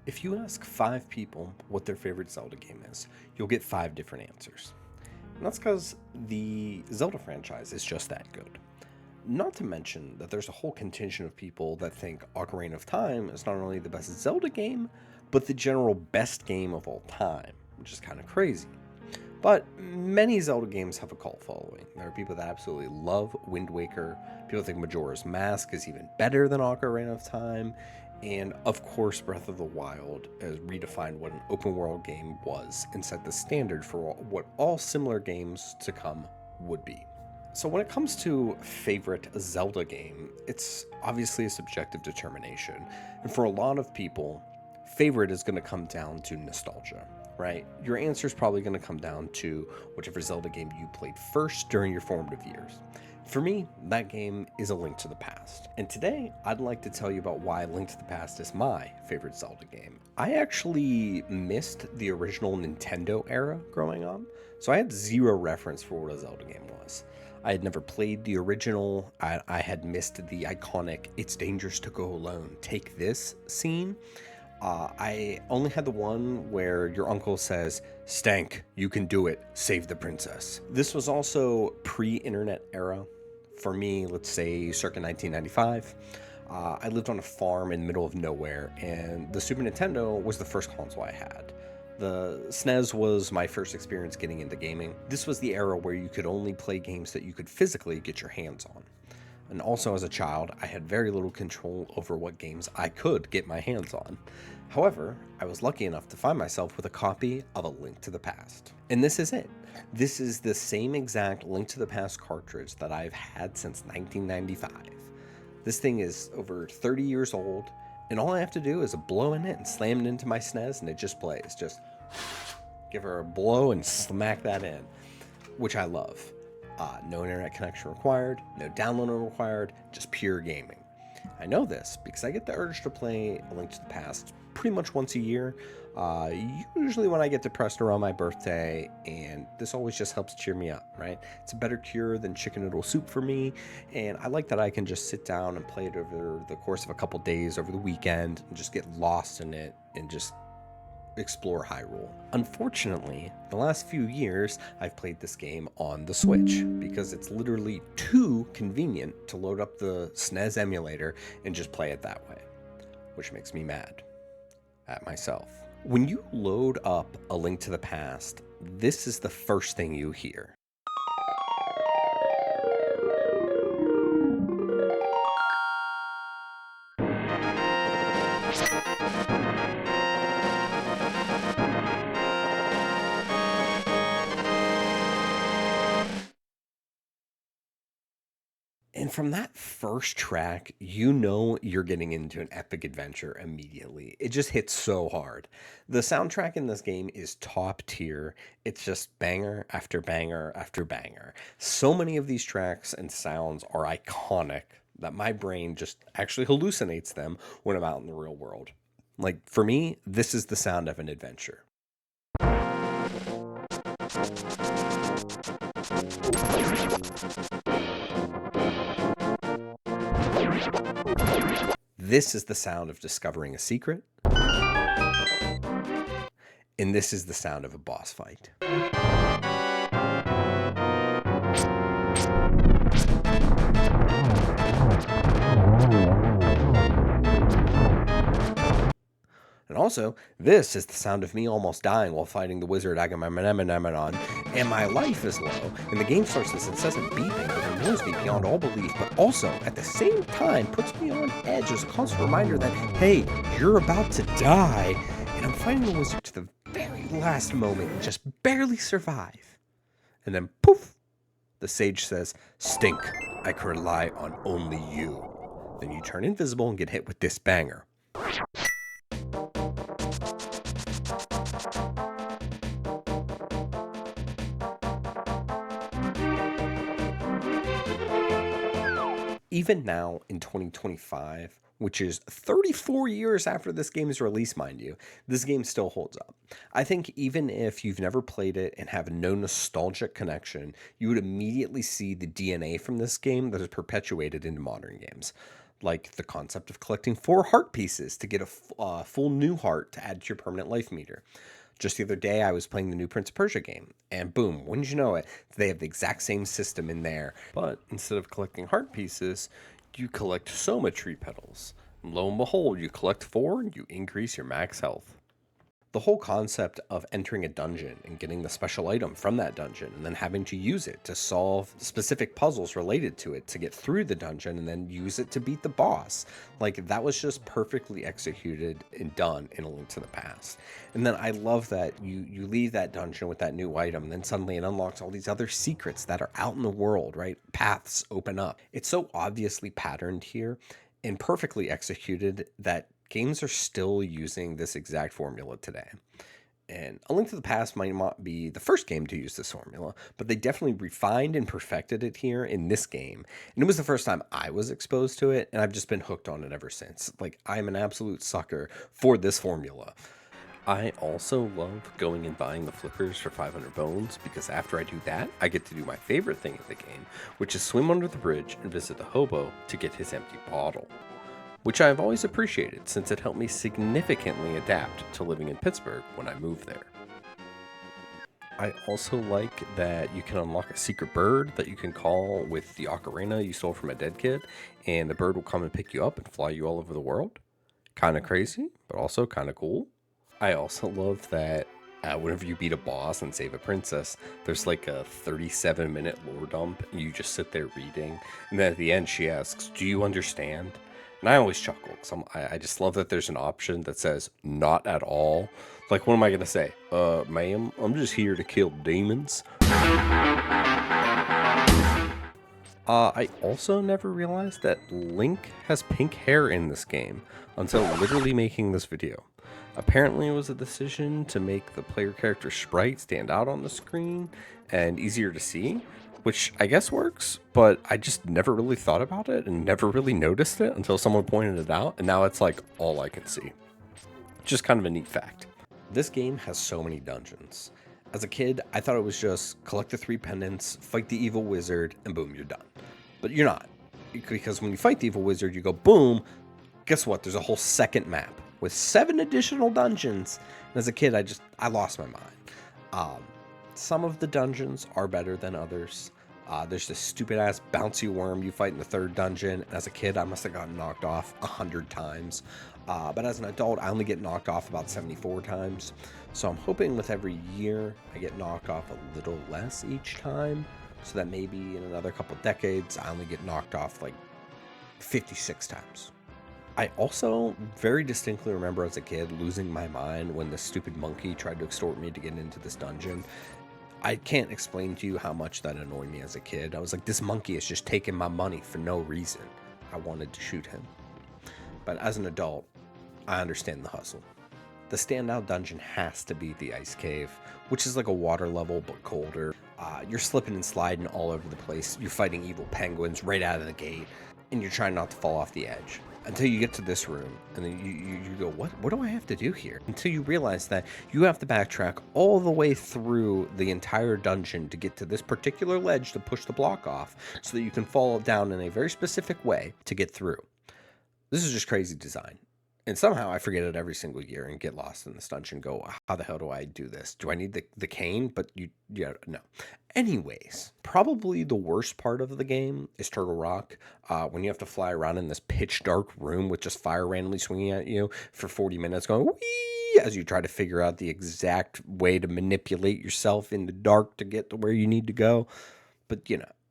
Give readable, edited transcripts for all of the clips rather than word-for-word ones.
If you ask 5 people what their favorite Zelda game is, you'll get 5 different answers. And that's because the Zelda franchise is just that good. Not to mention that there's a whole contingent of people that think Ocarina of Time is not only the best Zelda game, but the general best game of all time, which is kind of crazy. But many Zelda games have a cult following. There are people that absolutely love Wind Waker. People think Majora's Mask is even better than Ocarina of Time. And of course, Breath of the Wild has redefined what an open world game was and set the standard for what all similar games to come would be. So when it comes to favorite Zelda game, it's obviously a subjective determination. And for a lot of people, favorite is going to come down to nostalgia, right? Your answer is probably going to come down to whichever Zelda game you played first during your formative years. For me, that game is A Link to the Past. And today, I'd like to tell you about why Link to the Past is my favorite Zelda game. I actually missed the original Nintendo era growing up, so I had zero reference for what a Zelda game was. I had never played the original. I had missed the iconic "It's dangerous to go alone, take this" scene. I only had the one where your uncle says, "Stank, you can do it, save the princess." This was also pre-internet era. For me, let's say circa 1995. I lived on a farm in the middle of nowhere, and the Super Nintendo was the first console I had. The SNES was my first experience getting into gaming. This was the era where you could only play games that you could physically get your hands on. And also as a child, I had very little control over what games I could get my hands on. However, I was lucky enough to find myself with a copy of A Link to the Past. And this is it. This is the same exact Link to the Past cartridge that I've had since 1995. This thing is over 30 years old, and all I have to do is blow in it and slam it into my SNES, and it just plays. Just give her a blow and smack that in, which I love. No internet connection required, no downloading required, just pure gaming. I know this because I get the urge to play A Link to the Past pretty much once a year, usually when I get depressed around my birthday, and this always just helps cheer me up, right? It's a better cure than chicken noodle soup for me, and I like that I can just sit down and play it over the course of a couple days over the weekend and just get lost in it and just explore Hyrule. Unfortunately, the last few years, I've played this game on the Switch because it's literally too convenient to load up the SNES emulator and just play it that way, which makes me mad at myself. When you load up A Link to the Past, this is the first thing you hear. And from that first track, you know you're getting into an epic adventure immediately. It just hits so hard. The soundtrack in this game is top tier. It's just banger after banger after banger. So many of these tracks and sounds are iconic that my brain just actually hallucinates them when I'm out in the real world. Like for me, this is the sound of an adventure. This is the sound of discovering a secret. And this is the sound of a boss fight. And also, this is the sound of me almost dying while fighting the wizard Agamemnon, and my life is low, and the game starts this incessant beeping that annoys me beyond all belief, but also, at the same time, puts me on edge as a constant reminder that, hey, you're about to die, and I'm fighting the wizard to the very last moment and just barely survive. And then, poof, the sage says, "Stink, I can rely on only you." Then you turn invisible and get hit with this banger. Even now in 2025, which is 34 years after this game's release, mind you, this game still holds up. I think even if you've never played it and have no nostalgic connection, you would immediately see the DNA from this game that is perpetuated into modern games. like the concept of collecting 4 heart pieces to get a full new heart to add to your permanent life meter. Just the other day, I was playing the new Prince of Persia game, and boom, wouldn't you know it, they have the exact same system in there. But instead of collecting heart pieces, you collect Soma tree petals. Lo and behold, you collect 4 and you increase your max health. The whole concept of entering a dungeon and getting the special item from that dungeon and then having to use it to solve specific puzzles related to it to get through the dungeon and then use it to beat the boss. Like, that was just perfectly executed and done in A Link to the Past. And then I love that you leave that dungeon with that new item and then suddenly it unlocks all these other secrets that are out in the world, right? Paths open up. It's so obviously patterned here and perfectly executed that games are still using this exact formula today. And A Link to the Past might not be the first game to use this formula, but they definitely refined and perfected it here in this game. And it was the first time I was exposed to it, and I've just been hooked on it ever since. Like, I'm an absolute sucker for this formula. I also love going and buying the flippers for 500 bones, because after I do that, I get to do my favorite thing in the game, which is swim under the bridge and visit the hobo to get his empty bottle, which I've always appreciated since it helped me significantly adapt to living in Pittsburgh when I moved there. I also like that you can unlock a secret bird that you can call with the ocarina you stole from a dead kid, and the bird will come and pick you up and fly you all over the world. Kind of crazy, but also kind of cool. I also love that whenever you beat a boss and save a princess, there's like a 37-minute lore dump, and you just sit there reading, and then at the end she asks, "Do you understand?" And I always chuckle because I just love that there's an option that says not at all. Like, what am I going to say? Ma'am, I'm just here to kill demons. I also never realized that Link has pink hair in this game until literally making this video. Apparently it was a decision to make the player character sprite stand out on the screen and easier to see, which I guess works, but I just never really thought about it and never really noticed it until someone pointed it out, and now it's like all I can see. Just kind of a neat fact. This game has so many dungeons. As a kid, I thought it was just collect the 3 pendants, fight the evil wizard, and boom, you're done. But you're not. Because when you fight the evil wizard, you go boom, guess what? There's a whole second map with 7 additional dungeons. And as a kid, I lost my mind. Some of the dungeons are better than others. There's this stupid ass bouncy worm you fight in the 3rd dungeon. As a kid, I must have gotten knocked off 100 times. But as an adult, I only get knocked off about 74 times. So I'm hoping with every year, I get knocked off a little less each time. So that maybe in another couple decades, I only get knocked off like 56 times. I also very distinctly remember as a kid losing my mind when this stupid monkey tried to extort me to get into this dungeon. I can't explain to you how much that annoyed me as a kid. I was like, this monkey is just taking my money for no reason. I wanted to shoot him. But as an adult, I understand the hustle. The standout dungeon has to be the ice cave, which is like a water level but colder. You're slipping and sliding all over the place. You're fighting evil penguins right out of the gate, and you're trying not to fall off the edge. Until you get to this room, and then you go, what do I have to do here? Until you realize that you have to backtrack all the way through the entire dungeon to get to this particular ledge to push the block off, so that you can fall down in a very specific way to get through. This is just crazy design. And somehow I forget it every single year and get lost in this dungeon and go, how the hell do I do this? Do I need the cane? But no. Anyways, probably the worst part of the game is Turtle Rock, when you have to fly around in this pitch dark room with just fire randomly swinging at you for 40 minutes going, whee, as you try to figure out the exact way to manipulate yourself in the dark to get to where you need to go. But,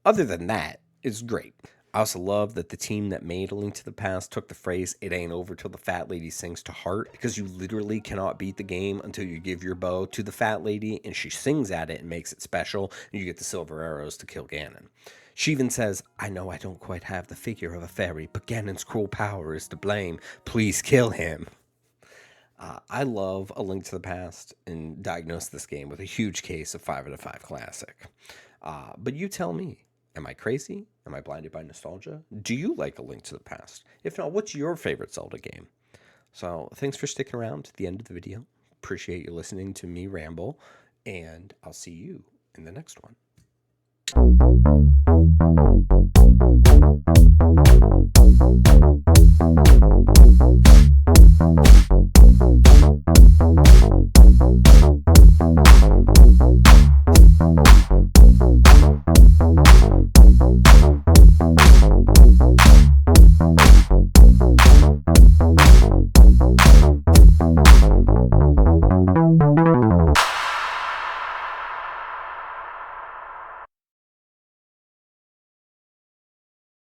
other than that, it's great. I also love that the team that made A Link to the Past took the phrase, "It ain't over till the fat lady sings" to heart, because you literally cannot beat the game until you give your bow to the fat lady and she sings at it and makes it special, and you get the silver arrows to kill Ganon. She even says, "I know I don't quite have the figure of a fairy, but Ganon's cruel power is to blame. Please kill him." I love A Link to the Past and diagnose this game with a huge case of 5 out of 5 classic. But you tell me. Am I crazy? Am I blinded by nostalgia? Do you like A Link to the Past? If not, what's your favorite Zelda game? So thanks for sticking around to the end of the video. Appreciate you listening to me ramble, and I'll see you in the next one.